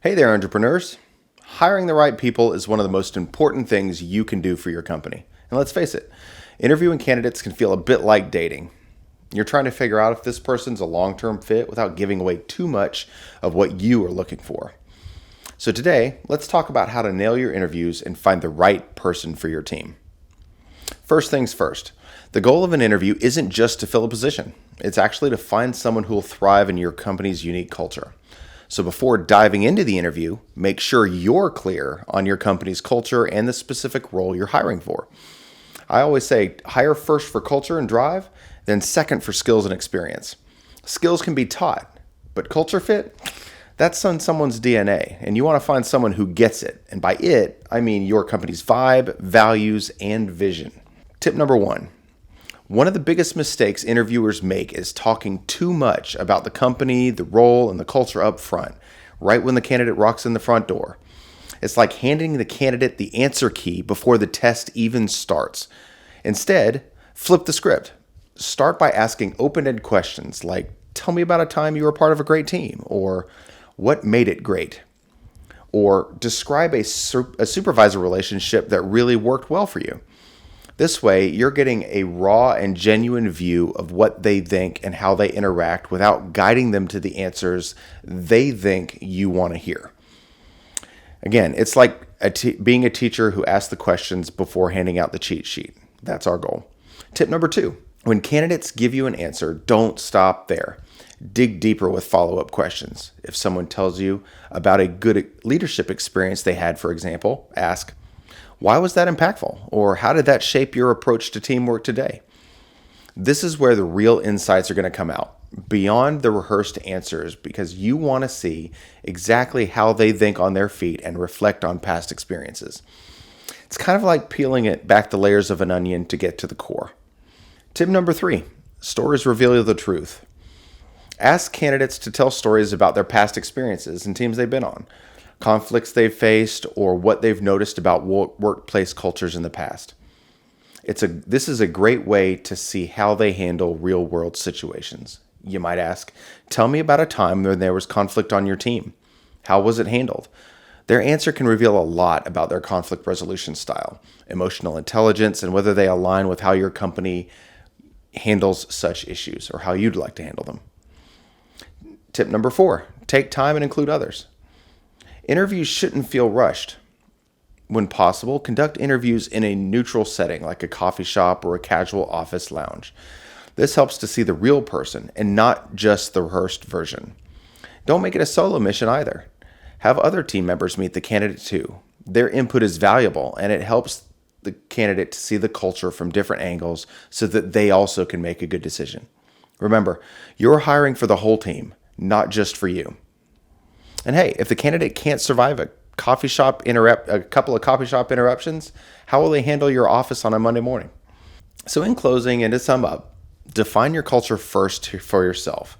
Hey there, entrepreneurs. Hiring the right people is one of the most important things you can do for your company. And let's face it, interviewing candidates can feel a bit like dating. You're trying to figure out if this person's a long-term fit without giving away too much of what you are looking for. So today, let's talk about how to nail your interviews and find the right person for your team. First things first, the goal of an interview isn't just to fill a position. It's actually to find someone who will thrive in your company's unique culture. So before diving into the interview, make sure you're clear on your company's culture and the specific role you're hiring for. I always say hire first for culture and drive, then second for skills and experience. Skills can be taught, but culture fit, that's in someone's DNA, and you want to find someone who gets it. And by it, I mean your company's vibe, values, and vision. Tip number one of the biggest mistakes interviewers make is talking too much about the company, the role, and the culture up front, right when the candidate walks in the front door. It's like handing the candidate the answer key before the test even starts. Instead, flip the script. Start by asking open-ended questions like, tell me about a time you were part of a great team, or what made it great? Or describe a supervisor relationship that really worked well for you. This way, you're getting a raw and genuine view of what they think and how they interact without guiding them to the answers they think you want to hear. Again, it's like being a teacher who asks the questions before handing out the cheat sheet. That's our goal. Tip number 2, when candidates give you an answer, don't stop there. Dig deeper with follow-up questions. If someone tells you about a good leadership experience they had, for example, ask, why was that impactful? Or how did that shape your approach to teamwork today? This is where the real insights are going to come out, beyond the rehearsed answers, because you want to see exactly how they think on their feet and reflect on past experiences. It's kind of like peeling it back the layers of an onion to get to the core. Tip number 3, stories reveal the truth. Ask candidates to tell stories about their past experiences and teams they've been on, conflicts they've faced, or what they've noticed about workplace cultures in the past. This is a great way to see how they handle real-world situations. You might ask, tell me about a time when there was conflict on your team. How was it handled? Their answer can reveal a lot about their conflict resolution style, emotional intelligence, and whether they align with how your company handles such issues or how you'd like to handle them. Tip number 4, take time and include others. Interviews shouldn't feel rushed. When possible, conduct interviews in a neutral setting like a coffee shop or a casual office lounge. This helps to see the real person and not just the rehearsed version. Don't make it a solo mission either. Have other team members meet the candidate too. Their input is valuable and it helps the candidate to see the culture from different angles so that they also can make a good decision. Remember, you're hiring for the whole team, not just for you. And hey, if the candidate can't survive a couple of coffee shop interruptions, how will they handle your office on a Monday morning? So in closing and to sum up, define your culture first for yourself.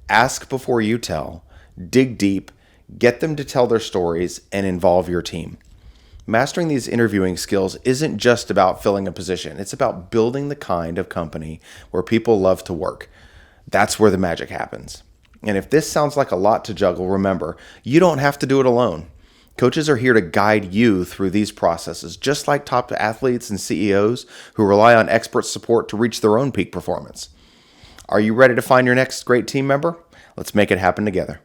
Ask before you tell, dig deep, get them to tell their stories, and involve your team. Mastering these interviewing skills isn't just about filling a position. It's about building the kind of company where people love to work. That's where the magic happens. And if this sounds like a lot to juggle, remember, you don't have to do it alone. Coaches are here to guide you through these processes, just like top athletes and CEOs who rely on expert support to reach their own peak performance. Are you ready to find your next great team member? Let's make it happen together.